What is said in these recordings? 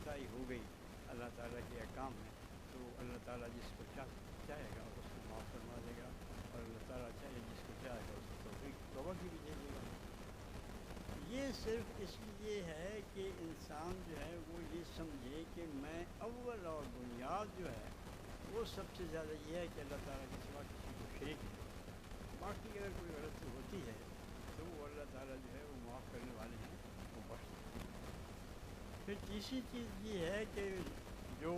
کوتاہی ہو گئی اللہ تعالیٰ کے احکام میں، تو اللہ تعالیٰ جس کو چاہے گا اس کو معاف فرما دے گا، اور اللہ تعالیٰ چاہے جس کو چاہے گا اس کو توفیق توبہ کی بھی دے دے گا۔ یہ صرف اس لیے ہے کہ انسان جو ہے وہ یہ سمجھے کہ میں اول اور بنیاد جو ہے وہ سب سے زیادہ یہ ہے کہ اللہ تعالیٰ کے سوا کسی کو شریک نہیں، باقی اگر کوئی غلطی ہوتی ہے تو وہ اللہ تعالیٰ جو ہے وہ معاف کرنے والے ہیں، وہ بخش دیتے ہیں۔ پھر تیسری چیز یہ ہے کہ جو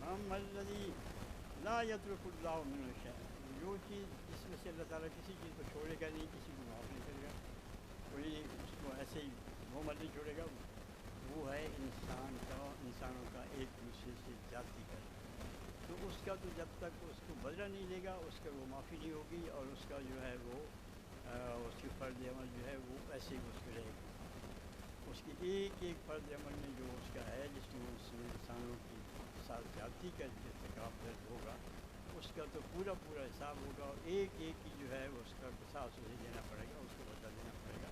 محمد الذی لا یترک اللہ منہ شیئا، جو چیز جس میں سے اللہ تعالیٰ کسی چیز کو چھوڑے گا نہیں، کسی کو معاف نہیں کرے گا، کوئی اس کو ایسے ہی محمد نہیں چھوڑے گا، وہ ہے انسانوں کا ایک دوسرے سے زیادتی کرنا۔ تو اس کا تو جب تک اس کو بدلہ نہیں لے گا اس کا وہ معافی نہیں ہوگی، اور اس کا جو ہے وہ اس کی فرض عمل جو ہے وہ ایسے ہی اس کو رہے گی۔ اس کی ایک ایک فرض عمل میں جو اس کا ہے جس میں اس انسانوں کی ساتھ زیادتی کا ارتکاب درج ہوگا، اس کا تو پورا حساب ہوگا، اور ایک ایک کی جو ہے اس کا قصاص اسے دینا پڑے گا، اس کو بدلہ دینا پڑے گا۔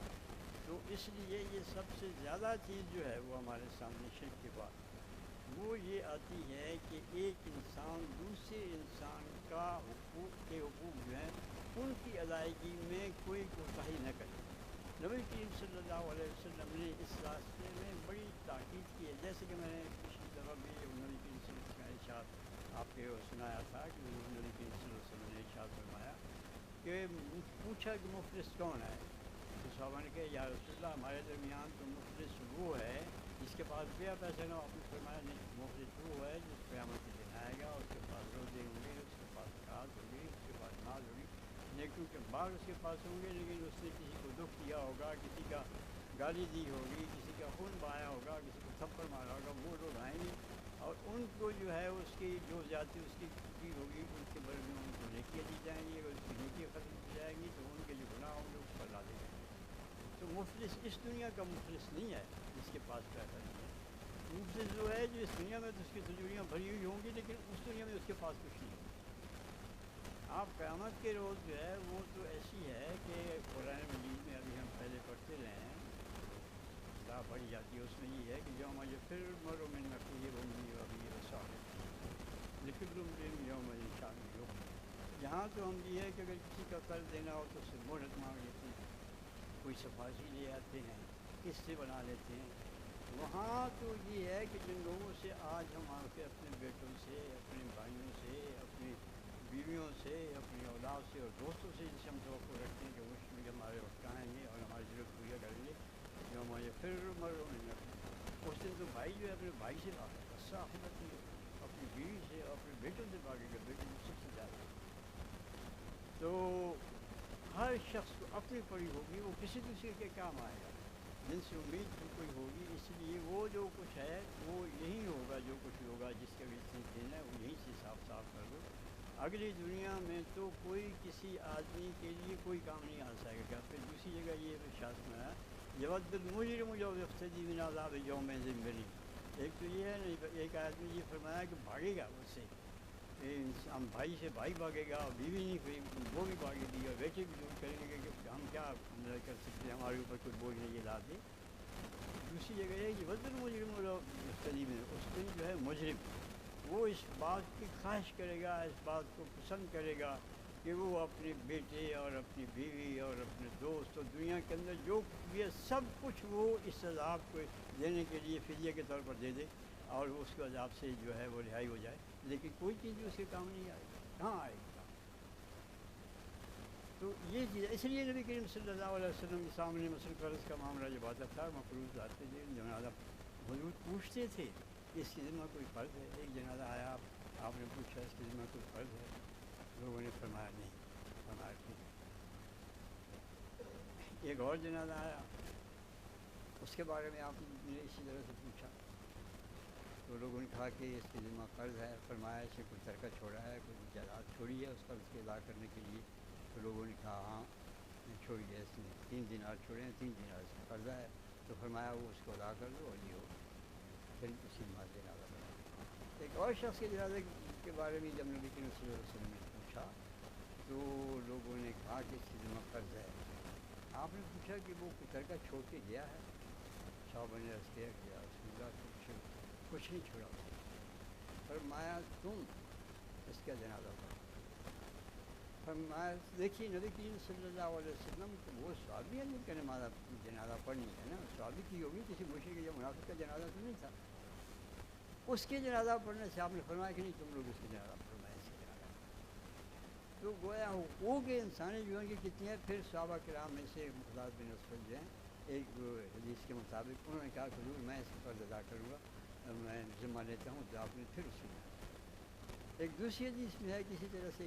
تو اس لیے یہ سب سے زیادہ چیز جو ہے وہ ہمارے سامنے شرک کے بعد وہ یہ آتی ہے کہ ایک انسان دوسرے انسان کا حقوق جو ہیں ان کی ادائیگی میں کوئی کوتاہی نہ کرے۔ نبی کریم صلی اللہ علیہ وسلم نے اس راستے میں بڑی تاکید کی ہے، جیسے کہ میں نے پچھلی دفعہ بھی نبی کریم صلی اللہ علیہ وسلم کا ارشاد آپ کو سنایا تھا کہ نبی کریم صلی اللہ علیہ وسلم نے ارشاد فرمایا کہ پوچھا کہ مفلس کون ہے، تو صحابہ نے کہا یا رسول اللہ ہمارے درمیان تو مفلس وہ ہے جس کے پاس بیا پیسہ نہ ہو۔ آپ نے فرمایا نہیں، مفلس وہ ہے جس قیامت کے دن آئے گا، اس کے پاس روزے ہوں گے، اس کے پاس نماز ہوگی، اس کے پاس نماز ہوگی، نیکیوں کے بعد اس کے پاس ہوں گے، لیکن اس نے کسی کو دکھ دیا ہوگا، کسی کا گالی دی ہوگی، کسی کا خون بہایا ہوگا، کسی کو تھپڑ مارا ہوگا، وہ لوگ آئیں گے اور ان کو جو ہے اس کی جو زیادتی اس کی ہوگی ان کے بارے میں ان کو نیکیاں دی جائیں گی، اگر اس کی نیکیاں ختم کی جائیں گی تو ان کے جو گناہ ہوں گے اس پر ڈالے جائیں گے۔ تو مفلس اس دنیا کا مفلس نہیں ہے جس کے پاس پیسہ نہیں ہے، مفلس جو ہے جو اس دنیا میں تو اس کی تجوریاں بھری ہوئی ہوں گی لیکن اس دنیا میں اس کے پاس کچھ نہیں ہوگا۔ آپ قیامت کے روز جو ہے وہ تو ایسی ہے کہ قرآن مجید میں ابھی ہم پہلے پڑھتے رہے ہیں، لا پڑھی جاتی ہے، اس میں یہ ہے کہ یوم یفر المرء من اخیہ وامہ وابیہ وصاحبتہ لکل امرئ یومئذ شأن یغنیہ۔ یہاں تو ہم یہ ہے کہ اگر کسی کا قرض دینا ہو تو اس سے مہلت مانگ لیتے ہیں، کوئی سفارشی لے آتے ہیں، قصے بنا لیتے ہیں۔ وہاں تو یہ ہے کہ جن لوگوں سے آج ہم آ کے اپنے بیٹوں سے، اپنے بھائیوں سے، اپنی بیویوں سے، اپنی اولاد سے اور دوستوں سے جسے ہم توقع رکھتے ہیں کہ وہ اس میں ہمارے وقت آئیں گے اور ہماری ضرورت پورا کریں گے، جو ہمارے پھر مروں اس دن تو بھائی جو ہے اپنے بھائی سے بھاگے گا، صاحبت اپنی بیوی سے اور اپنے بیٹوں سے بھاگے گا، بیٹوں میں سب سے زیادہ۔ تو ہر شخص کو اپنی پڑی ہوگی، وہ کسی دوسرے کے کام آئے گا، جن سے امید کوئی ہوگی، اس لیے وہ جو کچھ ہے وہ یہی ہوگا، جو کچھ ہوگا جس کا بھی دینا ہے وہ یہیں سے صاف کر دو۔ اگلی دنیا میں تو کوئی کسی آدمی کے لیے کوئی کام نہیں آ سکے گا۔ پھر دوسری جگہ یہ ارشاد میں ہے یود المجرم لو یفتدی من عذاب یومئذ ببنیہ۔ ایک تو یہ ہے، ایک آدمی یہ فرمایا کہ بھاگے گا اس سے، ہم بھائی سے بھائی بھاگے گا، اور بیوی نہیں کوئی وہ بھی بھاگے گی، اور بیٹے بھی دور کریں گے کہ ہم کیا کر سکتے ہیں، ہمارے اوپر کوئی بوجھ نہیں لا دے۔ دوسری جگہ ہے یود المجرم لو یفتدی من، اس دن جو ہے مجرم وہ اس بات کی خواہش کرے گا، اس بات کو پسند کرے گا کہ وہ اپنے بیٹے اور اپنی بیوی اور اپنے دوست اور دنیا کے اندر جو کچھ بھی ہے سب کچھ وہ اس عذاب کو دینے کے لیے فدیہ کے طور پر دے دے، اور اس کے عذاب سے جو ہے وہ رہائی ہو جائے، لیکن کوئی چیز بھی اس کے کام نہیں آئے گی، کہاں آئے گی کام؟ تو یہ چیز اس لیے نبی کریم صلی اللہ علیہ وسلم کے سامنے مثلا قرض کا معاملہ جب آتا تھا، مقروض آتے تھے، جنازہ حضور پوچھتے تھے کہ اس کی ذمہ کوئی فرض ہے؟ ایک جنازہ آیا، آپ نے پوچھا اس کی ذمہ کوئی فرض ہے؟ لوگوں نے فرمایا نہیں، فرمایا ٹھیک ہے۔ ایک اور جنازہ آیا، اس کے بارے میں آپ نے اسی طرح سے پوچھا، تو لوگوں نے کہا کہ اس کی ذمہ قرض ہے، فرمایا اس نے کوئی ترکہ چھوڑا ہے، کوئی جائیداد چھوڑی ہے اس قرض کے ادا کرنے کے لیے؟ تو لوگوں نے کہا ہاں چھوڑی ہے، اس نے 3 دینار چھوڑے ہیں، 3 دینار اس کا قرضہ ہے، تو فرمایا وہ اس کو ادا کر دو اور یہ ہو، پھر اسی نماز جنازہ پڑھا۔ ایک اور شخص کے جنازے کے بارے میں جب نبی کریم صلی اللہ علیہ وسلم نے پوچھا تو لوگوں نے کہا کہ اس کی ذمہ قرض ہے، آپ نے پوچھا کہ وہ ترکہ چھوڑ کے گیا ہے؟ صحابہ نے عرض کیا کہ یا رسول اللہ کچھ نہیں چھوڑا. فرمایا تم اس کا جنازہ پڑھو. فرمایا دیکھیے نبی کریم صلی اللہ علیہ وسلم وہ صحابی ہے جن کا جنازہ پڑھنی ہے نا. صحابی کی ہوگی کسی مشرک یا منافق کا جنازہ تو نہیں تھا. اس کے جنازہ پڑھنے سے آپ نے فرمایا کہ نہیں تم لوگ اس کے جنازہ پڑھو, اس کے جنازہ پڑھو. تو گویا حقوق انسانی جو ہیں کہ کتنی ہے. پھر صحابہ کرام میں سے مقداد بن اسود جو ہیں ایک حدیث کے مطابق انہوں نے کہا کہ حضور میں اس کا فرض ادا کروں گا, میں ذمہ لیتا ہوں. تو آپ نے پھر اسی میں ایک دوسری حدیث میں ہے کسی طرح سے